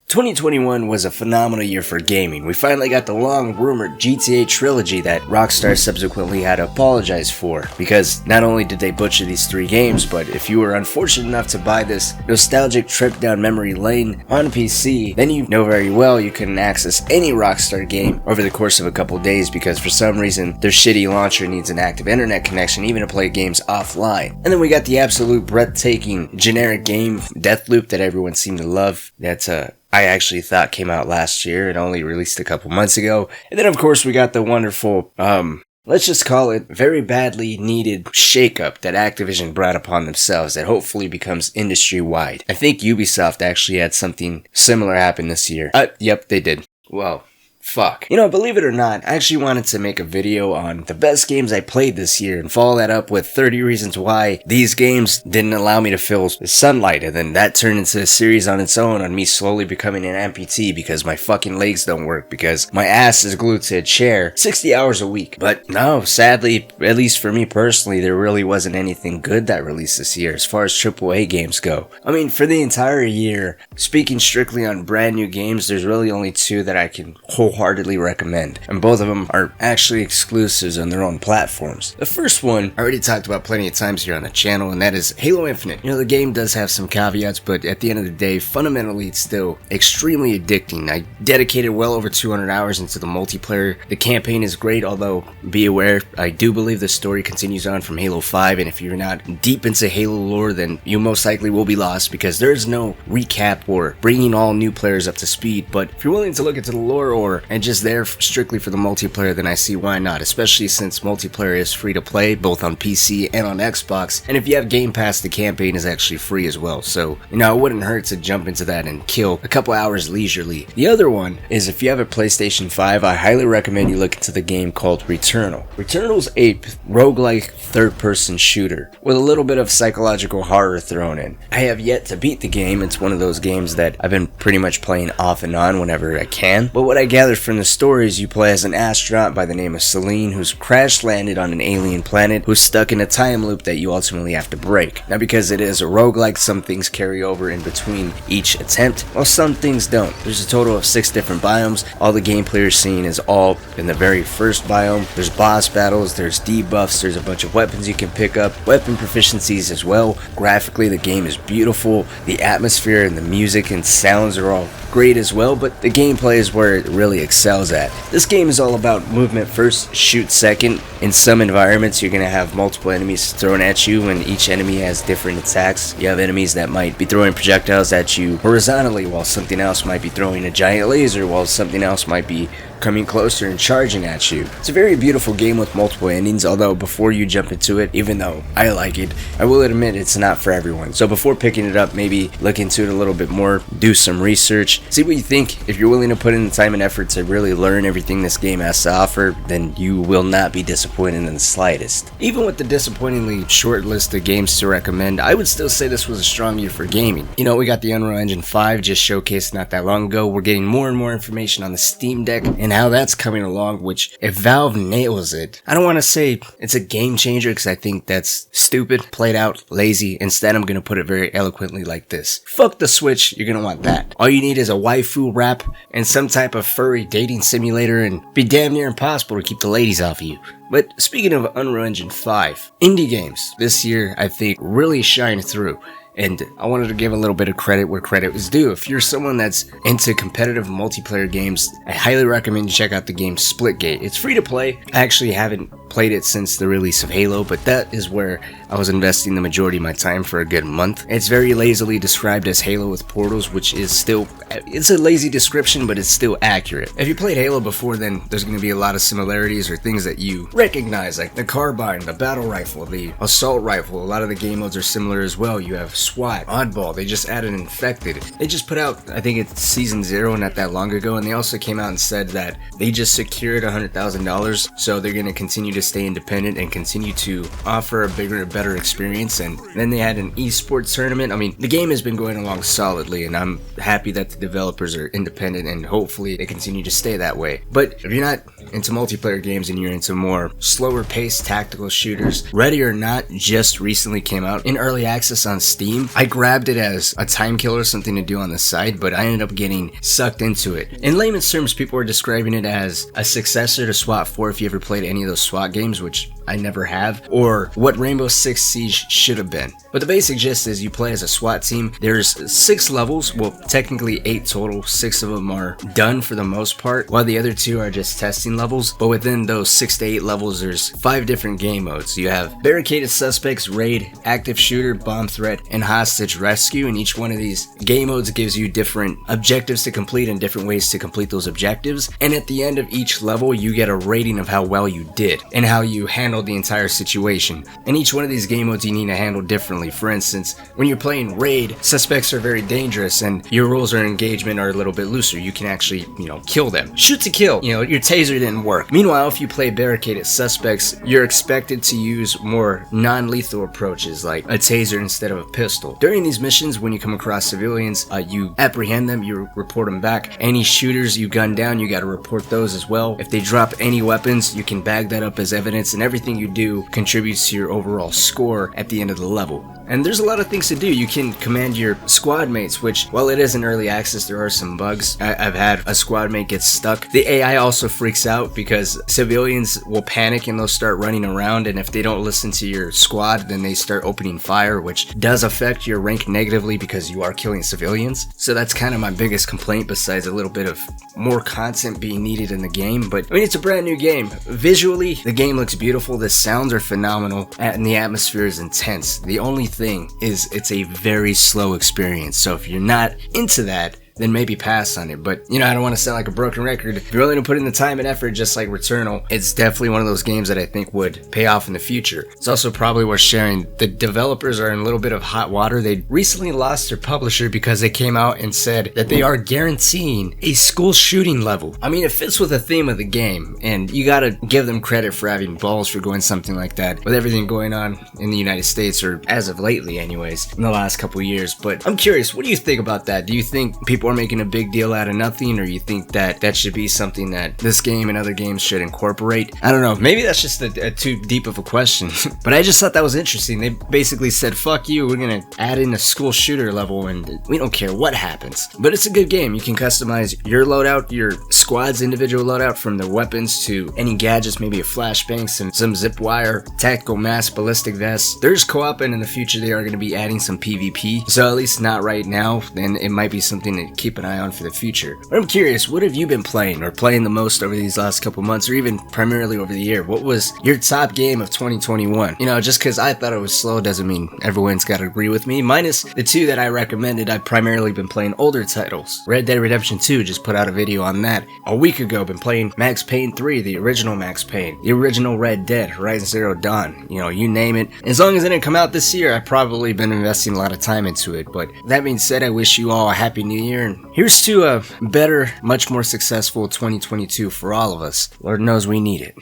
2021 was a phenomenal year for gaming. We finally got the long-rumored GTA trilogy that Rockstar subsequently had to apologize for, because not only did they butcher these 3 games, but if you were unfortunate enough to buy this nostalgic trip down memory lane on PC, then you know very well you couldn't access any Rockstar game over the course of a couple days because for some reason their shitty launcher needs an active internet connection even to play games offline. And then we got the absolute breathtaking generic game Deathloop that everyone seemed to love. That's I actually thought came out last year and only released a couple months ago. And then of course we got the wonderful, let's just call it very badly needed shakeup that Activision brought upon themselves that hopefully becomes industry-wide. I think Ubisoft actually had something similar happen this year. Yep, they did. Well, fuck. You know, believe it or not, I actually wanted to make a video on the best games I played this year and follow that up with 30 reasons why these games didn't allow me to feel sunlight, and then that turned into a series on its own on me slowly becoming an amputee because my fucking legs don't work because my ass is glued to a chair 60 hours a week. But no, sadly, at least for me personally, there really wasn't anything good that released this year as far as AAA games go. I mean, for the entire year, speaking strictly on brand new games, there's really only 2 that I can wholeheartedly recommend, and both of them are actually exclusives on their own platforms. The first one I already talked about plenty of times here on the channel, and that is Halo Infinite. You know, the game does have some caveats, but at the end of the day, fundamentally it's still extremely addicting. I dedicated well over 200 hours into the multiplayer. The campaign is great, although be aware, I do believe the story continues on from Halo 5, and if you're not deep into Halo lore, then you most likely will be lost because there's no recap or bringing all new players up to speed. But if you're willing to look into the lore and just there strictly for the multiplayer, then I see why not, especially since multiplayer is free to play both on PC and on Xbox, and if you have Game Pass, the campaign is actually free as well, so you know, it wouldn't hurt to jump into that and kill a couple hours leisurely. The other one is if you have a PlayStation 5, I highly recommend you look into the game called Returnal. Returnal's a roguelike third-person shooter with a little bit of psychological horror thrown in. I have yet to beat the game. It's one of those games that I've been pretty much playing off and on whenever I can, but what I gathered from the stories, you play as an astronaut by the name of Celine who's crash landed on an alien planet who's stuck in a time loop that you ultimately have to break. Now, because it is a roguelike, some things carry over in between each attempt, while some things don't. There's a total of 6 different biomes. All the gameplay you're seeing is all in the very first biome. There's boss battles, there's debuffs, there's a bunch of weapons you can pick up, weapon proficiencies as well. Graphically, the game is beautiful. The atmosphere and the music and sounds are all great as well, but the gameplay is where it really excels at. This game is all about movement first, shoot second. In some environments, you're going to have multiple enemies thrown at you, and each enemy has different attacks. You have enemies that might be throwing projectiles at you horizontally, while something else might be throwing a giant laser, while something else might be coming closer and charging at you. It's a very beautiful game with multiple endings, although before you jump into it, even though I like it, I will admit it's not for everyone. So before picking it up, maybe look into it a little bit more, do some research, see what you think. If you're willing to put in the time and effort to really learn everything this game has to offer, then you will not be disappointed in the slightest. Even with the disappointingly short list of games to recommend, I would still say this was a strong year for gaming. You know, we got the Unreal Engine 5 just showcased not that long ago. We're getting more and more information on the Steam Deck and how that's coming along, which if Valve nails it, I don't want to say it's a game changer because I think that's stupid, played out, lazy. Instead, I'm going to put it very eloquently like this. Fuck the Switch, you're going to want that. All you need is a waifu wrap and some type of furry dating simulator, and be damn near impossible to keep the ladies off of you. But speaking of Unreal Engine 5, indie games this year I think really shine through. And I wanted to give a little bit of credit where credit was due. If you're someone that's into competitive multiplayer games, I highly recommend you check out the game Splitgate. It's free to play. I actually haven't played it since the release of Halo, but that is where I was investing the majority of my time for a good month. It's very lazily described as Halo with portals, which is still, it's a lazy description, but it's still accurate. If you played Halo before, then there's going to be a lot of similarities or things that you recognize, like the carbine, the battle rifle, the assault rifle. A lot of the game modes are similar as well. You have SWAT, Oddball, they just added Infected. They just put out, I think it's Season 0 not that long ago, and they also came out and said that they just secured $100,000, so they're going to continue to to stay independent and continue to offer a bigger and better experience. And then they had an esports tournament. I mean, the game has been going along solidly, and I'm happy that the developers are independent, and hopefully they continue to stay that way. But if you're not into multiplayer games and you're into more slower paced tactical shooters, Ready or Not just recently came out in early access on Steam. I grabbed it as a time killer, something to do on the side, but I ended up getting sucked into it. In layman's terms, people are describing it as a successor to SWAT 4 if you ever played any of those SWAT games, which I never have, or what Rainbow Six Siege should have been. But the basic gist is you play as a SWAT team. There's 6 levels, well technically 8 total, 6 of them are done for the most part, while the other 2 are just testing levels. But within those 6 to 8 levels, there's 5 different game modes. You have Barricaded Suspects, Raid, Active Shooter, Bomb Threat, and Hostage Rescue, and each one of these game modes gives you different objectives to complete and different ways to complete those objectives. And at the end of each level, you get a rating of how well you did and how you handled the entire situation. And each one of these game modes you need to handle differently. For instance, when you're playing Raid, suspects are very dangerous and your rules of engagement are a little bit looser. You can actually, kill them. Shoot to kill. Your taser didn't work. Meanwhile, if you play Barricaded Suspects, you're expected to use more non-lethal approaches like a taser instead of a pistol. During these missions, when you come across civilians, you apprehend them, you report them back. Any shooters you gun down, you gotta report those as well. If they drop any weapons, you can bag that up as evidence, and everything you do contributes to your overall score at the end of the level. And there's a lot of things to do. You can command your squad mates, which, while it is in early access, there are some bugs. I've had a squad mate get stuck. The AI also freaks out because civilians will panic and they'll start running around, and if they don't listen to your squad, then they start opening fire, which does affect your rank negatively because you are killing civilians. So that's kind of my biggest complaint, besides a little bit of more content being needed in the game. But I mean, it's a brand new game. Visually, the game looks beautiful, the sounds are phenomenal, and the atmosphere is intense. The only thing is it's a very slow experience, so if you're not into that, then maybe pass on it. But I don't want to sound like a broken record. If you're willing to put in the time and effort, just like Returnal, it's definitely one of those games that I think would pay off in the future. It's also probably worth sharing, the developers are in a little bit of hot water. They recently lost their publisher because they came out and said that they are guaranteeing a school shooting level. I mean, it fits with the theme of the game, and you gotta give them credit for having balls for going something like that with everything going on in the United States, or as of lately anyways, in the last couple of years. But I'm curious, what do you think about that? Do you think people are making a big deal out of nothing, or you think that that should be something that this game and other games should incorporate? I don't know, maybe that's just a too deep of a question. But I just thought that was interesting. They basically said, fuck you, we're gonna add in a school shooter level and we don't care what happens. But it's a good game. You can customize your loadout, your squad's individual loadout, from their weapons to any gadgets, maybe a flashbang, some zip wire, tactical mask, ballistic vests. There's co-op, and in the future they are going to be adding some PvP, so at least not right now. Then it might be something to keep an eye on for the future. But I'm curious, what have you been playing or playing the most over these last couple months, or even primarily over the year? What was your top game of 2021? Just because I thought it was slow doesn't mean everyone's got to agree with me. Minus the 2 that I recommended, I've primarily been playing older titles. Red Dead Redemption 2, just put out a video on that a week ago. Been playing Max Payne 3, the original Max Payne, the original Red Dead, Horizon Zero Dawn, you name it. As long as it didn't come out this year, I've probably been investing a lot of time into it. But that being said, I wish you all a happy new year, and here's to a better, much more successful 2022 for all of us. Lord knows we need it.